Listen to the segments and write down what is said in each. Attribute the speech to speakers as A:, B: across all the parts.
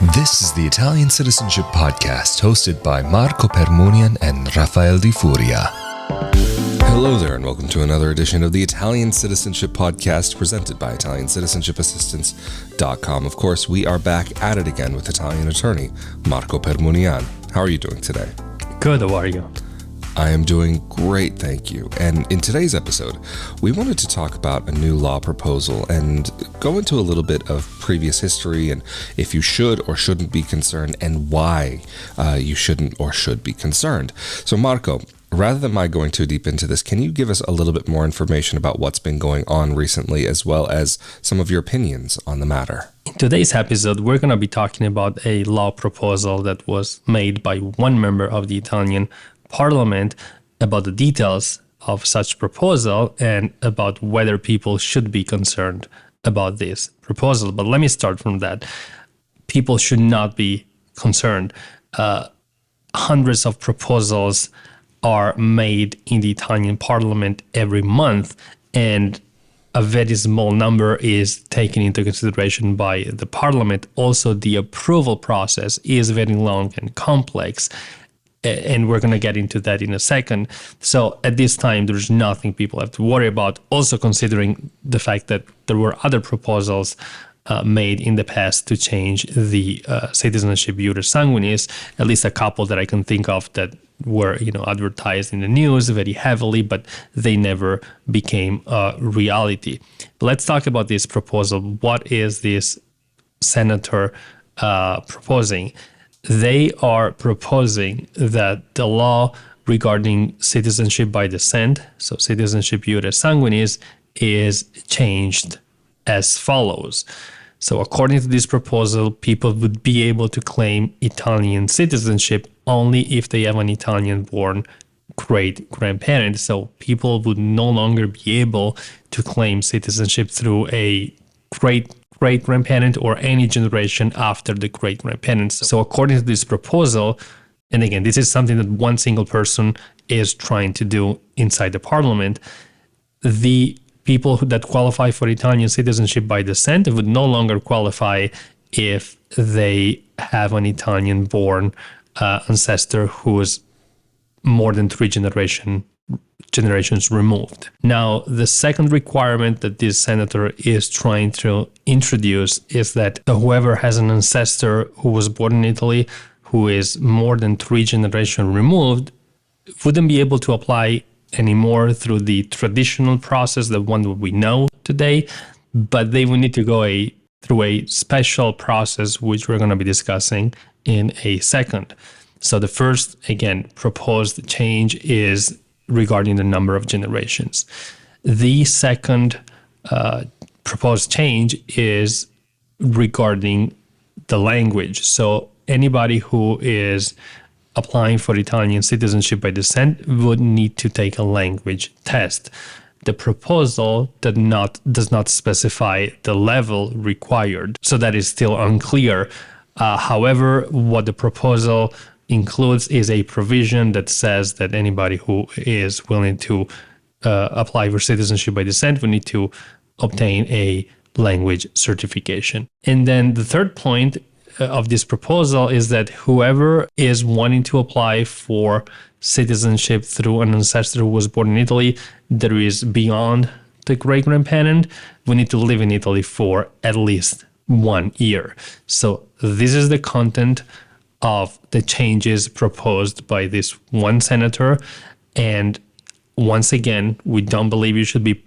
A: This is the Italian Citizenship Podcast, hosted by Marco Permunian and Rafael Di Furia. Hello there, and welcome to another edition of the Italian Citizenship Podcast, presented by Italiancitizenshipassistance.com. Of course, we are back at it again with Italian attorney Marco Permunian. How are you doing today?
B: Good, how are you?
A: I am doing great, thank you. And in today's episode, we wanted to talk about a new law proposal and go into a little bit of previous history and if you should or shouldn't be concerned and why you shouldn't or should be concerned. So Marco, rather than my going too deep into this, can you give us a little bit more information about what's been going on recently, as well as some of your opinions on the matter?
B: In today's episode, we're going to be talking about a law proposal that was made by one member of the Italian Parliament about the details of such proposal and about whether people should be concerned about this proposal. But let me start from that. People should not be concerned. Hundreds of proposals are made in the Italian Parliament every month, and a very small number is taken into consideration by the Parliament. Also, the approval process is very long and complex, and we're going to get into that in a second. So at this time, there's nothing people have to worry about. Also considering the fact that there were other proposals made in the past to change the citizenship iure sanguinis, at least a couple that I can think of that were advertised in the news very heavily, but they never became a reality. But let's talk about this proposal. What is this senator proposing? They are proposing that the law regarding citizenship by descent, so citizenship iure sanguinis, is changed as follows. So according to this proposal, people would be able to claim Italian citizenship only if they have an Italian-born great-grandparent. So people would no longer be able to claim citizenship through a great-grandparent or any generation after the great-grandparents. So according to this proposal, and again, this is something that one single person is trying to do inside the parliament, the people that qualify for Italian citizenship by descent would no longer qualify if they have an Italian-born ancestor who is more than three generations removed. Now, the second requirement that this senator is trying to introduce is that whoever has an ancestor who was born in Italy who is more than three generations removed wouldn't be able to apply anymore through the traditional process, the one that we know today, but they will need to go through a special process, which we're going to be discussing in a second. So the first, again, proposed change is regarding the number of generations. The second proposed change is regarding the language. So anybody who is applying for Italian citizenship by descent would need to take a language test. The proposal does not specify the level required, so that is still unclear. However, what the proposal includes is a provision that says that anybody who is willing to apply for citizenship by descent will need to obtain a language certification. And then the third point of this proposal is that whoever is wanting to apply for citizenship through an ancestor who was born in Italy that is beyond the great-grandparent will need to live in Italy for at least 1 year. So this is the content of the changes proposed by this one senator. And once again, we don't believe you should be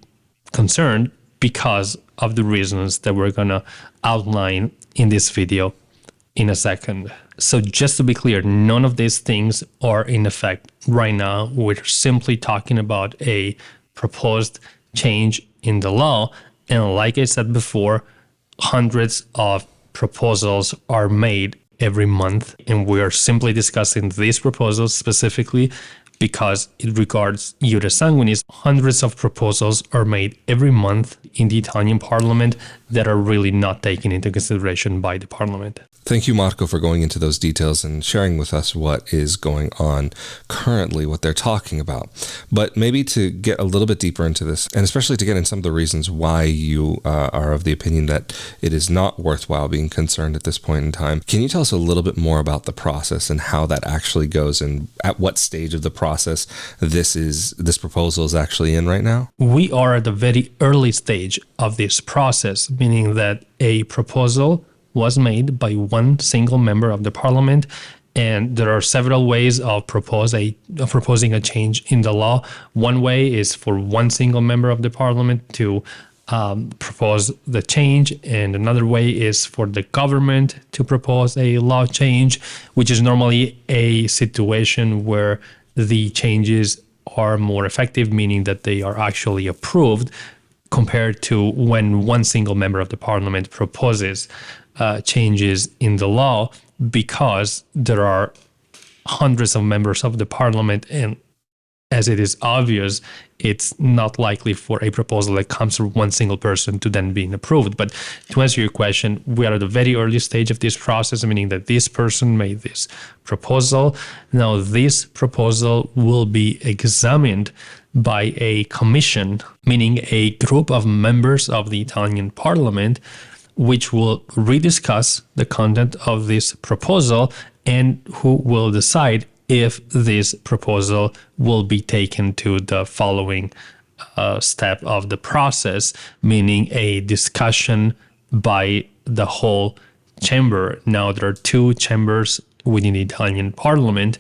B: concerned because of the reasons that we're going to outline in this video in a second. So just to be clear, none of these things are in effect right now. We're simply talking about a proposed change in the law. And like I said before, hundreds of proposals are made every month. And we are simply discussing these proposals specifically because it regards iure sanguinis. Hundreds of proposals are made every month in the Italian Parliament that are really not taken into consideration by the parliament.
A: Thank you, Marco, for going into those details and sharing with us what is going on currently, what they're talking about. But maybe to get a little bit deeper into this, and especially to get in some of the reasons why you are of the opinion that it is not worthwhile being concerned at this point in time, can you tell us a little bit more about the process and how that actually goes, and at what stage of the process this proposal is actually in right now?
B: We are at the very early stage of this process, meaning that a proposal was made by one single member of the parliament, and there are several ways of proposing a change in the law. One way is for one single member of the parliament to propose the change, and another way is for the government to propose a law change, which is normally a situation where the changes are more effective, meaning that they are actually approved, compared to when one single member of the parliament proposes changes in the law, because there are hundreds of members of the parliament, and as it is obvious, it's not likely for a proposal that comes from one single person to then being approved. But to answer your question, we are at a very early stage of this process, meaning that this person made this proposal. Now, this proposal will be examined by a commission, meaning a group of members of the Italian parliament, which will rediscuss the content of this proposal and who will decide if this proposal will be taken to the following step of the process, meaning a discussion by the whole chamber. Now, there are two chambers within the Italian parliament.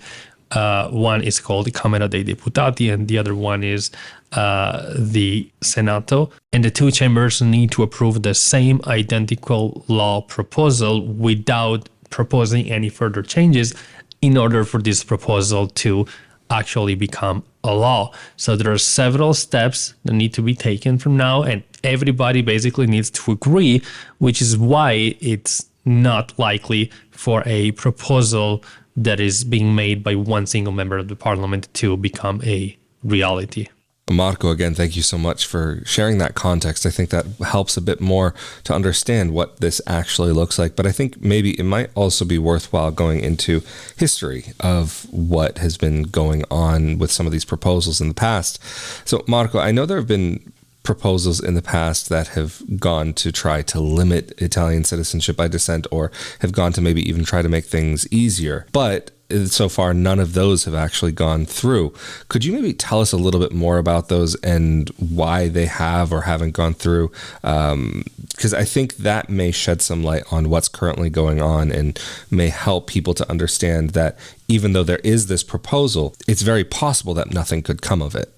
B: One is called Camera dei Deputati, and the other one is the Senato. And the two chambers need to approve the same identical law proposal without proposing any further changes in order for this proposal to actually become a law. So there are several steps that need to be taken from now, and everybody basically needs to agree, which is why it's not likely for a proposal that is being made by one single member of the parliament to become a reality.
A: Marco, again, thank you so much for sharing that context. I think that helps a bit more to understand what this actually looks like. But I think maybe it might also be worthwhile going into history of what has been going on with some of these proposals in the past. So, Marco, I know there have been proposals in the past that have gone to try to limit Italian citizenship by descent, or have gone to maybe even try to make things easier. But so far, none of those have actually gone through. Could you maybe tell us a little bit more about those and why they have or haven't gone through? Because I think that may shed some light on what's currently going on and may help people to understand that even though there is this proposal, it's very possible that nothing could come of it.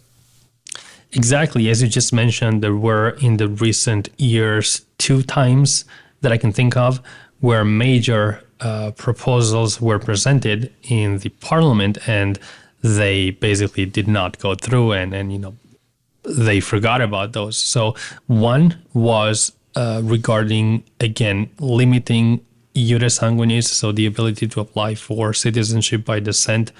B: Exactly. As you just mentioned, there were in the recent years 2 times that I can think of where major proposals were presented in the parliament and they basically did not go through, and they forgot about those. So one was regarding, again, limiting iure sanguinis, so the ability to apply for citizenship by descent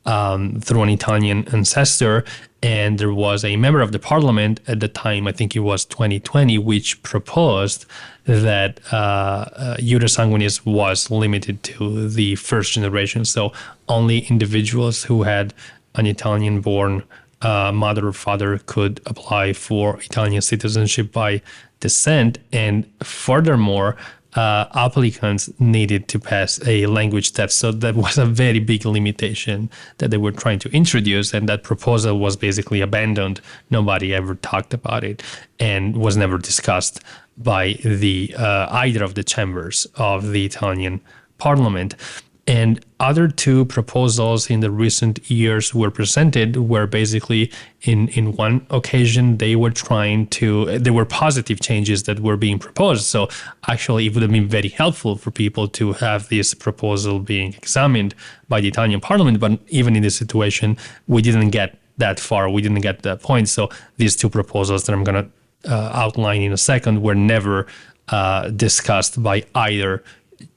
B: through an Italian ancestor. And there was a member of the parliament at the time, I think it was 2020, which proposed that iure sanguinis was limited to the first generation. So only individuals who had an Italian-born mother or father could apply for Italian citizenship by descent. And furthermore, applicants needed to pass a language test. So that was a very big limitation that they were trying to introduce, and that proposal was basically abandoned. Nobody ever talked about it and was never discussed by the either of the chambers of the Italian parliament. And other 2 proposals in the recent years were presented where basically in one occasion they were there were positive changes that were being proposed. So actually it would have been very helpful for people to have this proposal being examined by the Italian parliament. But even in this situation, we didn't get that far. We didn't get that point. So these 2 proposals that I'm going to outline in a second were never discussed by either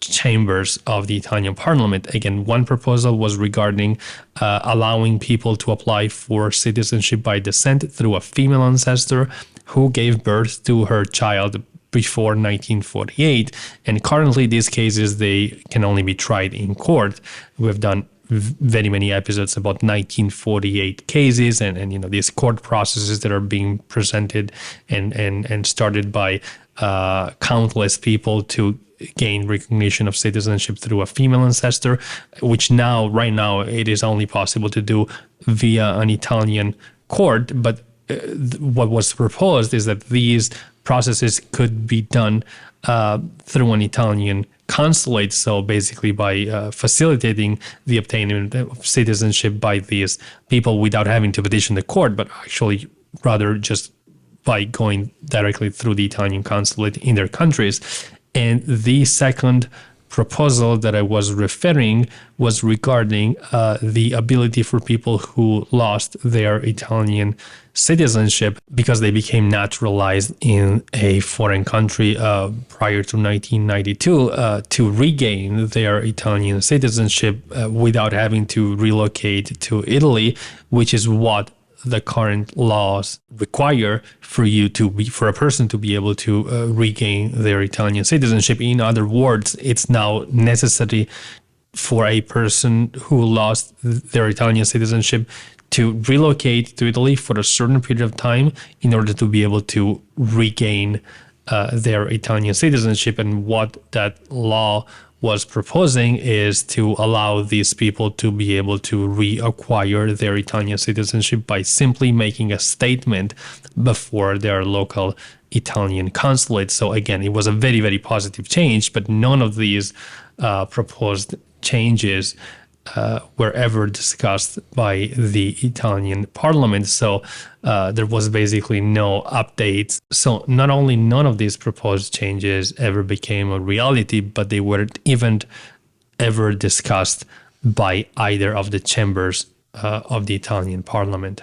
B: chambers of the Italian parliament. Again, one proposal was regarding allowing people to apply for citizenship by descent through a female ancestor who gave birth to her child before 1948. And currently these cases, they can only be tried in court. We've done very many episodes about 1948 cases and these court processes that are being presented and started by countless people to gain recognition of citizenship through a female ancestor, which right now it is only possible to do via an Italian court. But what was proposed is that these processes could be done through an Italian consulate. So basically by facilitating the obtainment of citizenship by these people without having to petition the court, but actually rather just by going directly through the Italian consulate in their countries. And the second proposal that I was referring was regarding the ability for people who lost their Italian citizenship because they became naturalized in a foreign country prior to 1992 to regain their Italian citizenship without having to relocate to Italy, which is what the current laws require for a person to be able to regain their Italian citizenship. In other words, it's now necessary for a person who lost their Italian citizenship to relocate to Italy for a certain period of time in order to be able to regain their Italian citizenship. And what that law was proposing is to allow these people to be able to reacquire their Italian citizenship by simply making a statement before their local Italian consulate. So again, it was a very, very positive change, but none of these proposed changes were ever discussed by the Italian parliament. So there was basically no updates. So not only none of these proposed changes ever became a reality, but they weren't even ever discussed by either of the chambers of the Italian parliament.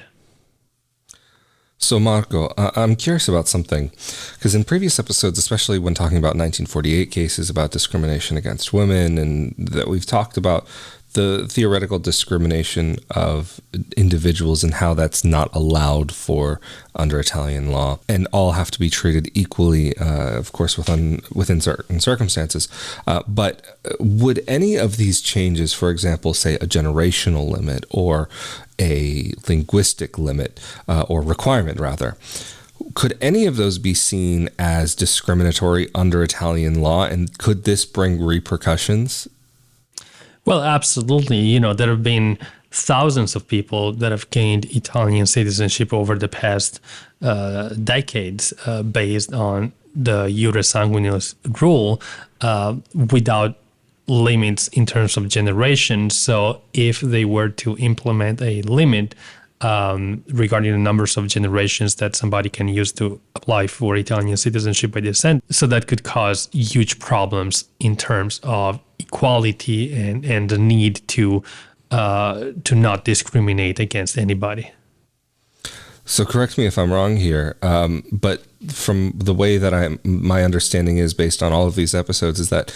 A: So Marco, I'm curious about something, because in previous episodes, especially when talking about 1948 cases about discrimination against women, and that we've talked about the theoretical discrimination of individuals and how that's not allowed for under Italian law, and all have to be treated equally, of course, within certain circumstances. But would any of these changes, for example, say a generational limit or a linguistic limit or requirement, rather, could any of those be seen as discriminatory under Italian law, and could this bring repercussions?
B: Well, absolutely. There have been thousands of people that have gained Italian citizenship over the past decades based on the Iure Sanguinis rule without limits in terms of generations. So if they were to implement a limit regarding the numbers of generations that somebody can use to apply for Italian citizenship by descent, so that could cause huge problems in terms of equality and the need to not discriminate against anybody.
A: So correct me if I'm wrong here, but from the way that my understanding is based on all of these episodes is that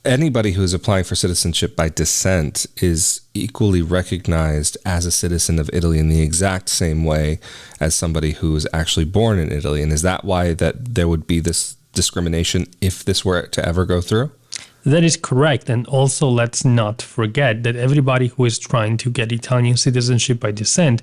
A: anybody who is applying for citizenship by descent is equally recognized as a citizen of Italy in the exact same way as somebody who is actually born in Italy. And is that why that there would be this discrimination if this were to ever go through?
B: That is correct. And also, let's not forget that everybody who is trying to get Italian citizenship by descent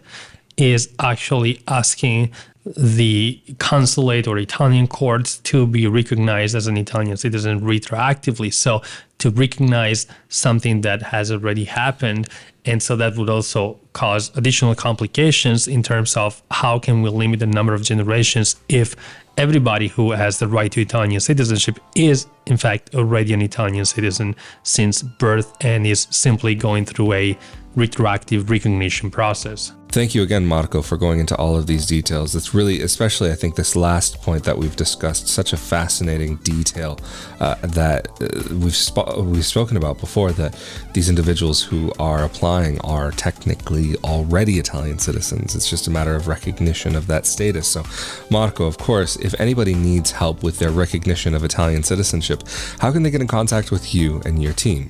B: is actually asking the consulate or Italian courts to be recognized as an Italian citizen retroactively. So to recognize something that has already happened. And so that would also cause additional complications in terms of how can we limit the number of generations if everybody who has the right to Italian citizenship is, in fact, already an Italian citizen since birth and is simply going through a retroactive recognition process.
A: Thank you again, Marco, for going into all of these details. It's really, especially I think this last point that we've discussed, such a fascinating detail that we've spoken about before, that these individuals who are applying are technically already Italian citizens. It's just a matter of recognition of that status. So, Marco, of course, if anybody needs help with their recognition of Italian citizenship, how can they get in contact with you and your team?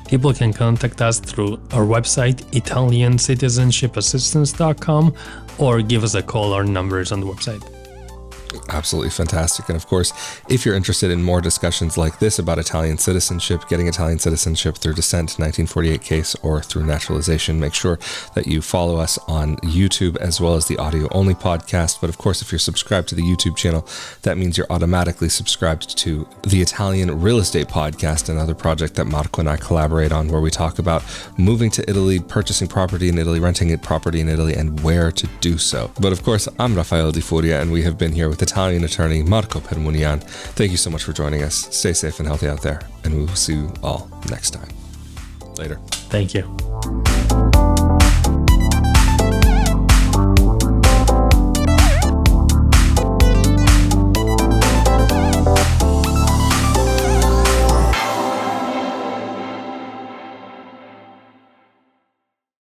B: People can contact us through our website, Italiancitizenshipassistance.com, or give us a call. Our number is on the website.
A: Absolutely fantastic. And of course, if you're interested in more discussions like this about Italian citizenship, getting Italian citizenship through descent, 1948 case, or through naturalization, make sure that you follow us on YouTube as well as the audio-only podcast. But of course, if you're subscribed to the YouTube channel, that means you're automatically subscribed to the Italian Real Estate Podcast, another project that Marco and I collaborate on, where we talk about moving to Italy, purchasing property in Italy, renting property in Italy, and where to do so. But of course, I'm Rafael Di Furia, and we have been here with Italian attorney Marco Permunian. Thank you so much for joining us. Stay safe and healthy out there, and we will see you all next time. Later.
B: Thank you.